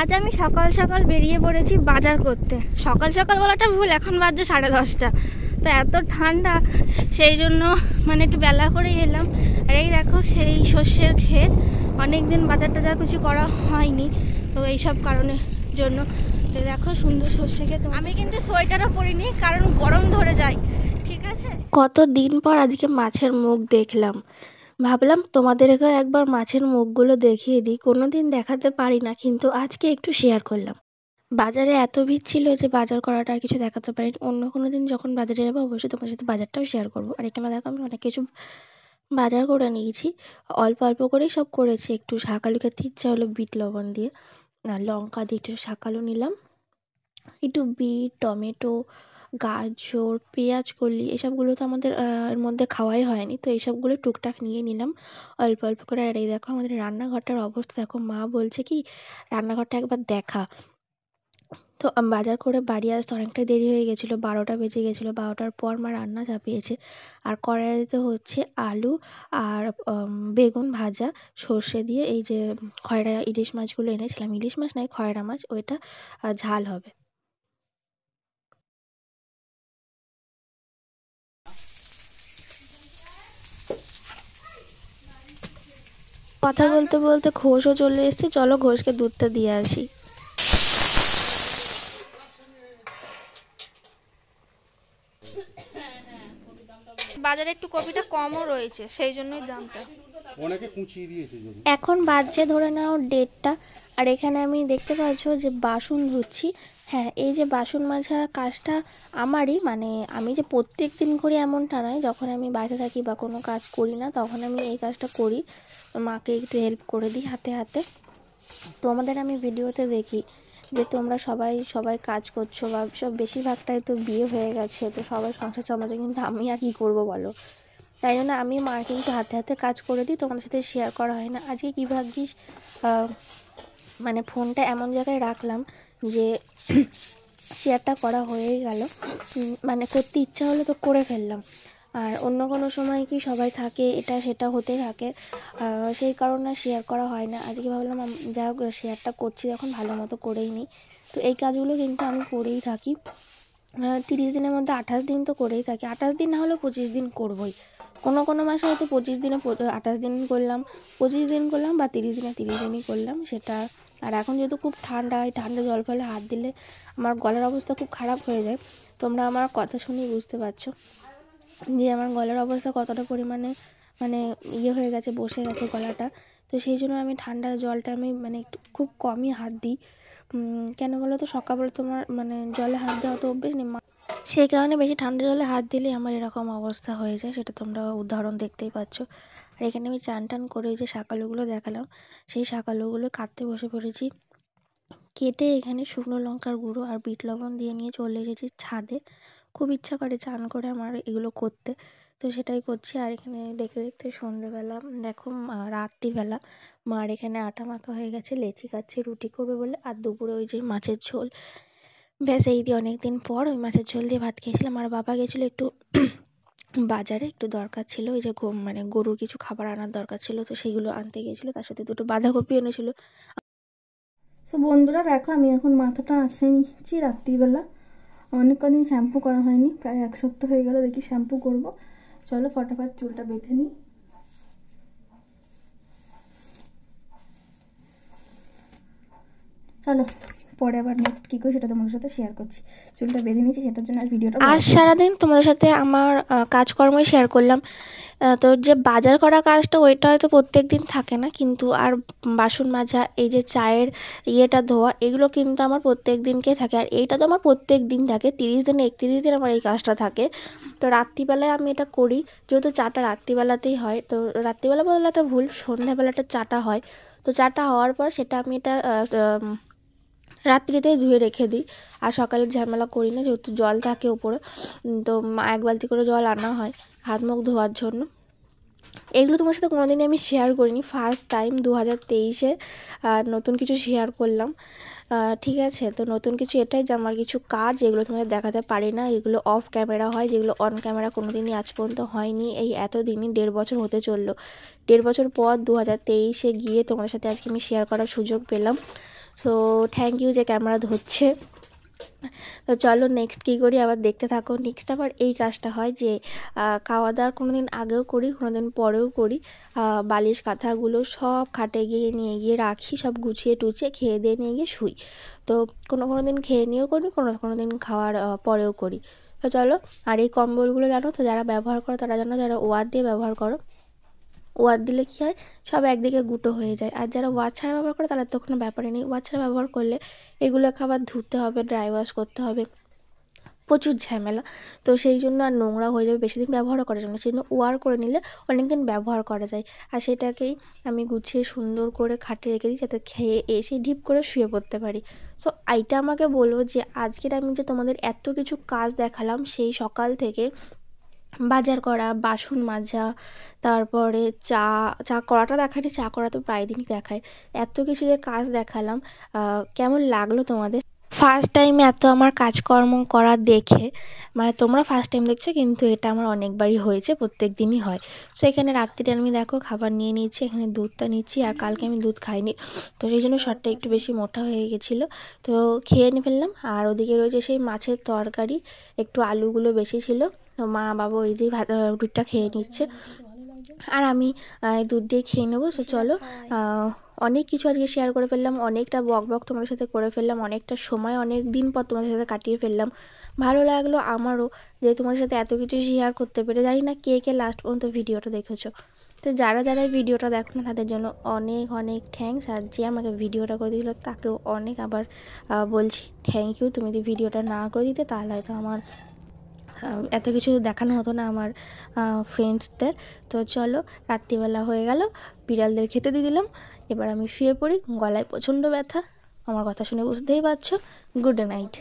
আজ আমি সকাল সকাল বেরিয়ে পড়েছি বাজার করতে। সকাল সকাল বলাটা ভুল, এখন বাজছে 10:30। তো এত ঠান্ডা, সেই জন্য মানে একটু বেলা করে এলাম। আর এই দেখো সেই সর্ষের ক্ষেত, অনেকদিন বাজার টাজার কিছু করা হয়নি, তো এইসব কারণের জন্য। তো দেখো সুন্দর সর্ষে ক্ষেত। আমি কিন্তু সোয়েটারও পরিনি কারণ গরম ধরে যায়, ঠিক আছে। কতদিন পর আজকে মাছের মুখ দেখলাম, ভাবলাম তোমাদেরকে একবার মাছের মুখগুলো দেখিয়ে দিই। কোনোদিন দেখাতে পারি না, কিন্তু আজকে একটু শেয়ার করলাম। বাজারে এত ভিড় ছিল যে বাজার করাটা আর কিছু দেখাতে পারিনি। অন্য কোনো দিন যখন বাজারে যাবো অবশ্যই তোমার সাথে বাজারটাও শেয়ার করবো। আর এখানে দেখো আমি অনেক কিছু বাজার করে নিয়েছি, অল্প অল্প করেই সব করেছি। একটু শাকালু খেতে ইচ্ছা হলো বিট লবণ দিয়ে, আর লঙ্কা দিয়ে একটু শাকালু নিলাম, একটু বিট, টমেটো, গাজর, পেঁয়াজ কলি, এসবগুলো তো আমাদের এর মধ্যে খাওয়াই হয়নি, তো এইসবগুলো টুকটাক নিয়ে নিলাম অল্প অল্প করে। আর এই দেখো আমাদের রান্নাঘরটার অবস্থা দেখো, মা বলছে কি রান্নাঘরটা একবার দেখা। তো বাজার করে বাড়ি আসতে অনেকটাই দেরি হয়ে গেছিলো, 12টা বেজে গেছিলো। 12টার পর মা রান্না চাপিয়েছে। আর কড়াইতে হচ্ছে আলু আর বেগুন ভাজা সর্ষে দিয়ে। এই যে খয়রা ইলিশ মাছগুলো এনেছিলাম, ইলিশ মাছ নয় খয়রা মাছ, ওইটা ঝাল হবে। কথা বলতে বলতে ঘোষও চলে এসেছে, চলো ঘোষকে দুধটা দিয়ে আসি। বাজারে একটু কপিটা কমও রয়েছে, সেই জন্যই দামটা অনেকে কুচিয়ে দিয়েছে। এখন বাজছে ধরে নাও 1:30। আর এখানে আমি দেখতে পাচ্ছ যে বাসন ধুচ্ছি। হ্যাঁ, এই যে বাসন মাজা কাজটা আমারই, মানে আমি যে প্রত্যেক দিন করি এমনটা নয়। যখন আমি বাইরে থাকি বা কোনো কাজ করি না, তখন আমি এই কাজটা করি, মাকে একটু হেল্প করে দিই হাতে হাতে। তোমাদের আমি ভিডিওতে দেখি যে তোমরা সবাই কাজ করছো, বা সব বেশিরভাগটাই তো বিয়ে হয়ে গেছে, তো সবাই সংসার চালাচ্ছে, কিন্তু আমি আর কি করবো বলো। তাই জন্য আমি মার কিন্তু হাতে হাতে কাজ করে দিই, তোমাদের সাথে শেয়ার করা হয় না। আজকে কী ভাগ্যিস মানে ফোনটা এমন জায়গায় রাখলাম যে শেয়ারটা করা হয়েই গেল। মানে করতে ইচ্ছা হলো তো করে ফেললাম। আর অন্য কোনো সময় কি সবাই থাকে, এটা সেটা হতে থাকে, সেই কারণে শেয়ার করা হয় না। আজকে ভাবলাম যা হোক শেয়ারটা করছি যখন, ভালো মতো করেই নিই। তো এই কাজগুলো কিন্তু আমি করেই থাকি। 30 দিনের মধ্যে 28 দিন তো করেই থাকি, 28 দিন না হলেও 25 দিন করবই। কোনো মাসে হয়তো 25 দিনে 28 দিন করলাম, 25 দিন করলাম, বা 30 দিনে 30 দিনই করলাম সেটা। আর এখন যেহেতু খুব ঠান্ডা, এই ঠান্ডা জল ফলে হাত দিলে আমার গলার অবস্থা খুব খারাপ হয়ে যায়। তোমরা আমার কথা শুনেই বুঝতে পারছো যে আমার গলার অবস্থা কতটা পরিমাণে মানে হয়ে গেছে, বসে গেছে গলাটা। তো সেই জন্য আমি ঠান্ডা জলটা আমি মানে একটু খুব কমই হাত দিই। কেন বলো তো, সকালবেলা তোমার মানে জলে হাত দেওয়া তো অভ্যেস নেই, সেই কারণে বেশি ঠান্ডা জলে হাত দিলে আমার এরকম অবস্থা হয়ে যায়, সেটা তোমরা উদাহরণ দেখতেই পাচ্ছ। আর এখানে আমি চান টান করে যে শাকালুগুলো দেখালাম, সেই শাকালুগুলো কাটতে বসে পড়েছি। কেটে এখানে শুকনো লঙ্কার গুঁড়ো আর বিট লবণ দিয়ে নিয়ে চলে এসেছি ছাদে। খুব ইচ্ছা করে চান করে আমার এগুলো করতে, তো সেটাই করছি। আর এখানে দেখতে দেখতে সন্ধেবেলা দেখো, রাত্রিবেলা মার এখানে আটা মাখা হয়ে গেছে, লেচি কাটছে রুটি করবে বলে। আর দুপুরে ওই যে মাছের ঝোল, ব্যাস এই দিয়ে অনেকদিন পর ওই মাছের ঝোল দিয়ে ভাত খেয়েছিলাম। আর বাবা গেছিলো একটু বাজারে, একটু দরকার ছিল, ওই যে মানে গরুর কিছু খাবার আনার দরকার ছিল, তো সেগুলো আনতে গিয়েছিলো। তার সাথে দুটো বাঁধাকপি এনেছিল। সো বন্ধুরা দেখো, আমি এখন মাথাটা আঁচড়ে নিচ্ছি রাত্রিবেলা। অনেক কদিন শ্যাম্পু করা হয়নি, প্রায় 1 সপ্তাহ হয়ে গেল, দেখি শ্যাম্পু করব। চলো ফটাফট চুলটা বেঁধে নিই। চলো পরে আবার নেক্সট কী করি সেটা তোমাদের সাথে শেয়ার করছি। চুলটা বেঁধে নিয়েছি, সেটার জন্য আর ভিডিওটা আজ সারাদিন তোমাদের সাথে আমার কাজকর্মই শেয়ার করলাম। তো যে বাজার করা কাজটা ওইটা হয়তো প্রত্যেক দিন থাকে না, কিন্তু আর বাসন মাজা, এই যে চায়ের ধোয়া, এগুলো কিন্তু আমার প্রত্যেক দিনকে থাকে। আর এইটা তো আমার প্রত্যেক দিন থাকে, 30 দিনে 31 দিন আমার এই কাজটা থাকে। তো রাত্রিবেলায় আমি এটা করি, যেহেতু চাটা রাত্রিবেলাতেই হয়। তো রাত্রিবেলা বলাটা ভুল, সন্ধ্যাবেলাটা চাটা হয়। তো চাটা হওয়ার পর সেটা আমি এটা রাত্রিতেই ধুয়ে রেখে দিই। আর সকালে ঝামেলা করি না, যেহেতু জল থাকে উপরে। তো 1 বালতি করে জল আনা হয় হাত মুখ ধোয়ার জন্য। এগুলো তোমার সাথে কোনোদিনই আমি শেয়ার করিনি, ফার্স্ট টাইম 2023-এ নতুন কিছু শেয়ার করলাম। ঠিক আছে, তো নতুন কিছু এটাই যে আমার কিছু কাজ যেগুলো তোমাদের দেখাতে পারি না, এগুলো অফ ক্যামেরা হয়, যেগুলো অন ক্যামেরা কোনোদিনই আজ পর্যন্ত হয়নি। এই এতদিনই 1.5 বছর হতে চললো। 1.5 বছর পর 2023-এ গিয়ে তোমাদের সাথে আজকে আমি শেয়ার করার সুযোগ পেলাম। সো থ্যাংক ইউ যে ক্যামেরা ধরছে। তো চলো নেক্সট কী করি আবার দেখতে থাকো। নেক্সট আবার এই কাজটা হয় যে খাওয়া দাওয়ার কোনো দিন আগেও করি, কোনো দিন পরেও করি। বালিশ কাঁথাগুলো সব খাটে গিয়ে নিয়ে গিয়ে রাখি, সব গুছিয়ে টুছিয়ে খেয়ে দিয়ে নিয়ে গিয়ে শুই। তো কোনো কোনো দিন খেয়ে নিয়েও করি, কোনো কোনো দিন খাওয়ার পরেও করি। তো চলো, আর এই কম্বলগুলো জানো তো যারা ব্যবহার করো তারা জানো, যারা ওয়ার দিয়ে ব্যবহার করো, ওয়ার দিলে কী হয় সব একদিকে গুঁটো হয়ে যায়। আর যারা ওয়ার ছাড়া ব্যবহার করে তাদের তো কোনো ব্যাপারই নেই। ওয়ার ছাড়া ব্যবহার করলে এগুলোকে আবার ধুতে হবে, ড্রাই ওয়াশ করতে হবে, প্রচুর ঝামেলা। তো সেই জন্য আর নোংরা হয়ে যাবে, বেশি দিন ব্যবহারও করা যায় না। সেই জন্য ওয়ার করে নিলে অনেক দিন ব্যবহার করা যায়। আর সেটাকেই আমি গুছিয়ে সুন্দর করে খাটে রেখে দিই, যাতে খেয়ে এসে ঢিপ করে শুয়ে পড়তে পারি। সো এইটা আমাকে বলবো যে আজকের আমি যে তোমাদের এত কিছু কাজ দেখালাম, সেই সকাল থেকে বাজার করা, বাসন মাজা, তারপরে চা চা করাটা দেখায়নি, চা করা তো প্রায় দিনই দেখায়। এত কিছু যে কাজ দেখালাম, কেমন লাগলো তোমাদের? ফার্স্ট টাইম এত আমার কাজকর্ম করা দেখে, মানে তোমরা ফার্স্ট টাইম দেখছো, কিন্তু এটা আমার অনেকবারই হয়েছে, প্রত্যেক দিনই হয়। সো এখানে রাত্রিরে আমি দেখো খাবার নিয়ে নিচ্ছি, এখানে দুধটা নিচ্ছি। আর কালকে আমি দুধ খাইনি, তো সেই জন্য শরীরটা একটু বেশি মোটা হয়ে গেছিলো। তো খেয়ে নিয়ে ফেললাম। আর ওদিকে রয়েছে সেই মাছের তরকারি, একটু আলুগুলো বেশি ছিল। তো মা বাবা ওই যে ভাত দুধটা খেয়ে নিচ্ছে, আর আমি দুধ দিয়ে খেয়ে নেবো। সো চলো, অনেক কিছু আজকে শেয়ার করে ফেললাম, অনেকটা বক বক তোমাদের সাথে করে ফেললাম, অনেকটা সময় অনেক দিন পর তোমাদের সাথে কাটিয়ে ফেললাম। ভালো লাগলো আমারও যে তোমাদের সাথে এত কিছু শেয়ার করতে পেরে। জানি না কে কে লাস্ট পর্যন্ত ভিডিওটা দেখেছো। তো যারা যারা এই ভিডিওটা দেখো না তাদের জন্য অনেক অনেক থ্যাঙ্কস। আর যে আমাকে ভিডিওটা করে দিয়েছিলো তাকেও অনেক আবার বলছি থ্যাংক ইউ। তুমি যদি ভিডিওটা না করে দিতে তাহলে হয়তো আমার এত কিছু দেখানো হতো না আমার ফ্রেন্ডসদের। তো চলো, রাত্রিবেলা হয়ে গেল, বিড়ালদের খেতে দিয়ে দিলাম, এবার আমি শুয়ে পড়ি। গলায় প্রচণ্ড ব্যথা, আমার কথা শুনে বুঝতেই পারছো। Good night.